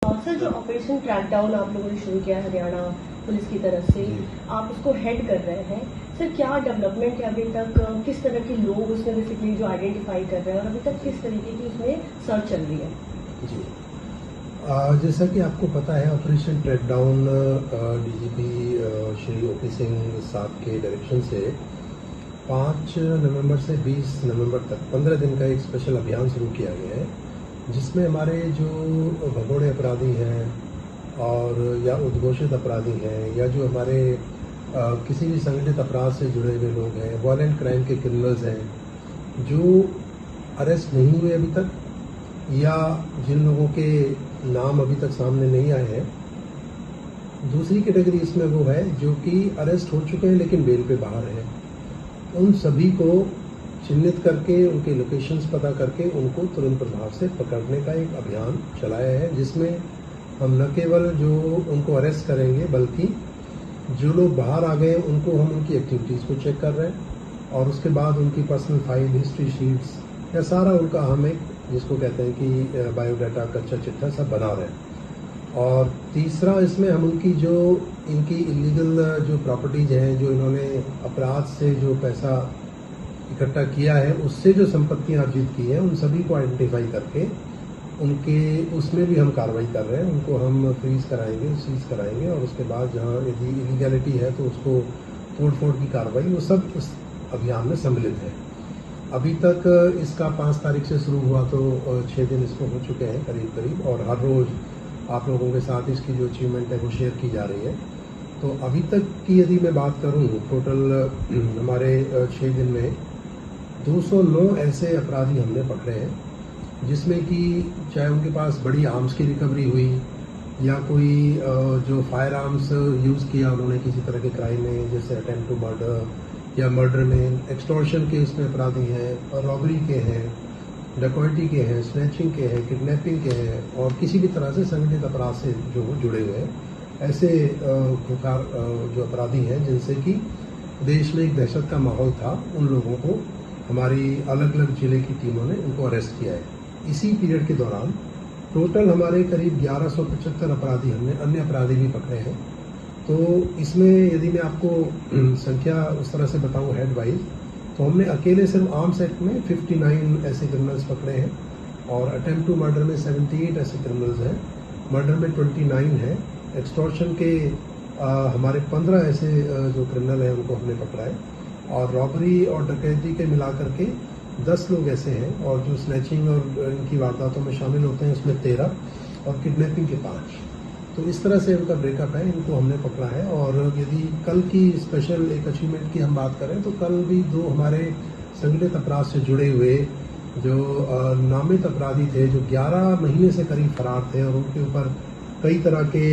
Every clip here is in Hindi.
सर, जो ऑपरेशन क्रैकडाउन आप लोगों ने शुरू किया हरियाणा पुलिस की तरफ से, आप उसको हेड कर रहे हैं सर, क्या डेवलपमेंट है अभी तक? किस तरह के लोग उसमें बेसिकली जो आइडेंटिफाई कर रहे हैं और अभी तक किस तरीके की उसमें सर्च चल रही है? जी, जैसा कि आपको पता है, operation crackdown DGP Shri OP Singh साहब के डायरेक्शन से 5 नवंबर से 20 नवंबर तक 15 दिन का एक स्पेशल अभियान शुरू किया गया है, जिसमें हमारे जो भगोड़े अपराधी हैं और या उद्घोषित अपराधी हैं या जो हमारे किसी भी संगठित अपराध से जुड़े हुए लोग हैं, वायलेंट क्राइम के क्रिमिनल्स हैं, जो अरेस्ट नहीं हुए अभी तक या जिन लोगों के नाम अभी तक सामने नहीं आए हैं। दूसरी कैटेगरी इसमें वो है जो कि अरेस्ट हो चुके हैं लेकिन बेल पे बाहर हैं। उन सभी को चिन्हित करके उनके लोकेशंस पता करके उनको तुरंत प्रभाव से पकड़ने का एक अभियान चलाया है, जिसमें हम न केवल जो उनको अरेस्ट करेंगे बल्कि जो लोग बाहर आ गए उनको हम उनकी एक्टिविटीज़ को चेक कर रहे हैं और उसके बाद उनकी पर्सनल फाइल, हिस्ट्री शीट्स या सारा उनका हम एक जिसको कहते हैं कि बायोडाटा, कच्चा चिट्ठा सब बना रहे हैं। और तीसरा, इसमें हम उनकी जो इनकी इलीगल जो प्रॉपर्टीज हैं, जो इन्होंने अपराध से जो पैसा इकट्ठा किया है उससे जो संपत्तियां अर्जित की हैं, उन सभी को आइडेंटिफाई करके उनके उसमें भी हम कार्रवाई कर रहे हैं। उनको हम फ्रीज कराएंगे, सीज कराएंगे और उसके बाद जहां यदि इलीगैलिटी है तो उसको तोड़ फोड़ की कार्रवाई, वो सब उस अभियान में सम्मिलित है। अभी तक इसका 5 तारीख से शुरू हुआ तो 6 दिन इसको हो चुके हैं करीब करीब, और हर रोज आप लोगों के साथ इसकी जो अचीवमेंट है वो शेयर की जा रही है। तो अभी तक की यदि मैं बात करूं, टोटल हमारे 6 दिन में 209 ऐसे अपराधी हमने पकड़े हैं, जिसमें कि चाहे उनके पास बड़ी आर्म्स की रिकवरी हुई या कोई जो फायर आर्म्स यूज़ किया उन्होंने किसी तरह के क्राइम में, जैसे अटेम्प्ट टू मर्डर या मर्डर में, एक्सटॉर्शन के उसमें अपराधी हैं, और रॉबरी के हैं, डकैती के हैं, स्नैचिंग के हैं, किडनैपिंग के हैं और किसी भी तरह से संगठित अपराध से जो जुड़े हुए हैं, ऐसे खुकार जो अपराधी हैं जिनसे कि देश में एक दहशत का माहौल था, उन लोगों को हमारी अलग अलग जिले की टीमों ने उनको अरेस्ट किया है। इसी पीरियड के दौरान टोटल हमारे करीब 1175 अपराधी, हमने अन्य अपराधी भी पकड़े हैं। तो इसमें यदि मैं आपको संख्या उस तरह से बताऊं हेड वाइज, तो हमने अकेले सिर्फ आर्म्स एक्ट में 59 ऐसे क्रिमिनल्स पकड़े हैं और अटेम्प्ट टू मर्डर में 78 ऐसे क्रिमिनल्स हैं, मर्डर में 29 है, एक्सटॉर्शन के हमारे 15 ऐसे जो क्रिमिनल हैं उनको हमने पकड़ा है, और रॉबरी और डकैती के मिलाकर के 10 लोग ऐसे हैं, और जो स्नैचिंग और इनकी वारदातों में शामिल होते हैं उसमें 13 और किडनैपिंग के 5। तो इस तरह से उनका ब्रेकअप है, इनको हमने पकड़ा है। और यदि कल की स्पेशल एक अचीवमेंट की हम बात करें तो कल भी 2 हमारे संगठित अपराध से जुड़े हुए जो नामित अपराधी थे, जो 11 महीने से करीब फरार थे और उनके ऊपर कई तरह के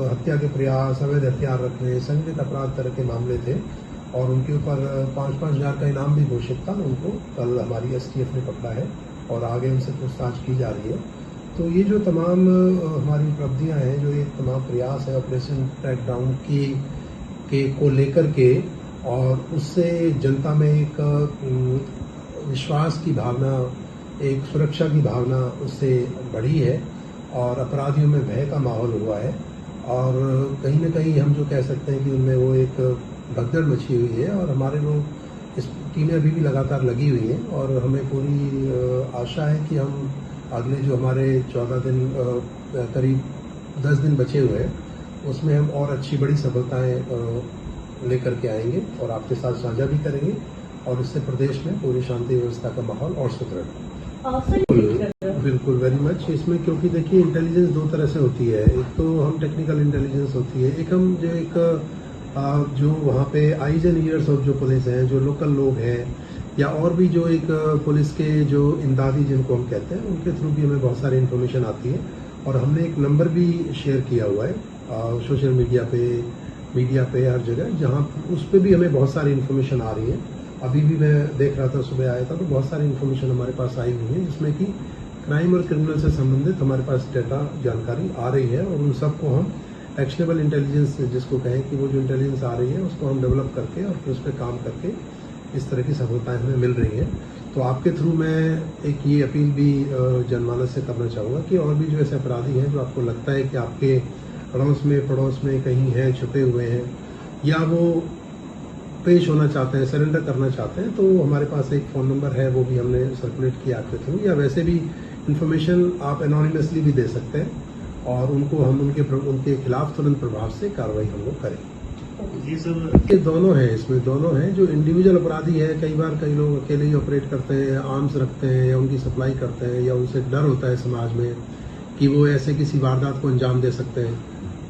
हत्या के प्रयास, अवैध हथियार रखने, संगठित अपराध तरह के मामले थे, और उनके ऊपर 5-5 हज़ार का इनाम भी घोषित था। उनको कल हमारी STF ने पकड़ा है और आगे उनसे पूछताछ की जा रही है। तो ये जो तमाम हमारी उपलब्धियां हैं, जो ये तमाम प्रयास है ऑपरेशन क्रैकडाउन के को लेकर के, और उससे जनता में एक विश्वास की भावना, एक सुरक्षा की भावना उससे बढ़ी है और अपराधियों में भय का माहौल हुआ है, और कहीं न कहीं हम जो कह सकते हैं कि उनमें वो एक भगदड़ मची हुई है। और हमारे लोग, इस टीमें अभी भी लगातार लगी हुई हैं और हमें पूरी आशा है कि हम अगले जो हमारे 14 दिन करीब 10 दिन बचे हुए हैं, उसमें हम और अच्छी बड़ी सफलताएं लेकर के आएंगे और आपके साथ साझा भी करेंगे, और इससे प्रदेश में पूरी शांति व्यवस्था का माहौल और सुदृढ़। बिल्कुल, वेरी मच। इसमें क्योंकि देखिए इंटेलिजेंस 2 तरह से होती है, एक तो हम टेक्निकल इंटेलिजेंस होती है, एक हम जो एक जो वहाँ पे आईज एंड ईयर्स ऑफ जो पुलिस हैं, जो लोकल लोग हैं, या और भी जो एक पुलिस के जो इमदादी जिनको हम कहते हैं, उनके थ्रू भी हमें बहुत सारी इन्फॉर्मेशन आती है। और हमने एक नंबर भी शेयर किया हुआ है सोशल मीडिया पे हर जगह, जहाँ उस पर भी हमें बहुत सारी इन्फॉर्मेशन आ रही है। अभी भी मैं देख रहा था, सुबह आया था तो बहुत सारी इन्फॉर्मेशन हमारे पास आई हुई है, जिसमें कि क्राइम और क्रिमिनल से संबंधित हमारे पास डेटा जानकारी आ रही है, और उन सबको हम एक्शनेबल इंटेलिजेंस जिसको कहें कि वो जो इंटेलिजेंस आ रही है उसको हम डेवलप करके और फिर उस पर काम करके इस तरह की सफलताएं हमें मिल रही हैं। तो आपके थ्रू मैं एक ये अपील भी जनमानस से करना चाहूँगा कि और भी जो ऐसे अपराधी हैं जो आपको लगता है कि आपके पड़ोस में कहीं हैं, छुपे हुए हैं, या वो पेश होना चाहते हैं, सरेंडर करना चाहते हैं, तो हमारे पास एक फ़ोन नंबर है, वो भी हमने सर्कुलेट किया आपके थ्रू, या वैसे भी इन्फॉर्मेशन आप एनोनिमसली भी दे सकते हैं और उनको हम उनके खिलाफ तुरंत प्रभाव से कार्रवाई हम लोग करें। जी सर, ये दोनों हैं, इसमें दोनों हैं। जो इंडिविजुअल अपराधी है, कई बार कई लोग अकेले ही ऑपरेट करते हैं, आर्म्स रखते हैं या उनकी सप्लाई करते हैं, या उनसे डर होता है समाज में कि वो ऐसे किसी वारदात को अंजाम दे सकते हैं,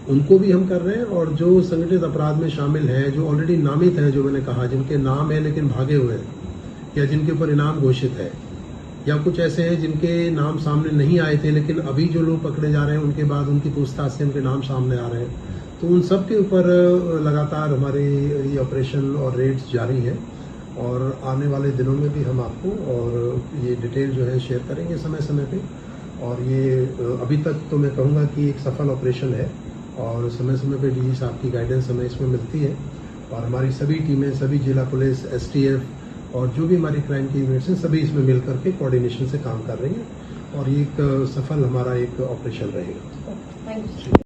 उनको भी हम कर रहे हैं। और जो संगठित अपराध में शामिल हैं, जो ऑलरेडी नामित हैं, जो मैंने कहा जिनके नाम है लेकिन भागे हुए हैं, या जिनके ऊपर इनाम घोषित है, या कुछ ऐसे हैं जिनके नाम सामने नहीं आए थे लेकिन अभी जो लोग पकड़े जा रहे हैं उनके बाद उनकी पूछताछ से उनके नाम सामने आ रहे हैं, तो उन सब के ऊपर लगातार हमारे ये ऑपरेशन और रेड्स जारी हैं। और आने वाले दिनों में भी हम आपको और ये डिटेल जो है शेयर करेंगे समय समय पे। और ये अभी तक तो मैं कहूँगा कि एक सफल ऑपरेशन है और समय समय पे डीजी साहब की गाइडेंस हमें इसमें मिलती है और हमारी सभी टीमें, सभी जिला पुलिस, एसटीएफ और जो भी हमारी क्राइम की यूनिट्स हैं, सभी इसमें मिल करके कोऑर्डिनेशन से काम कर रही हैं और ये एक सफल हमारा एक ऑपरेशन रहेगा। Thank you.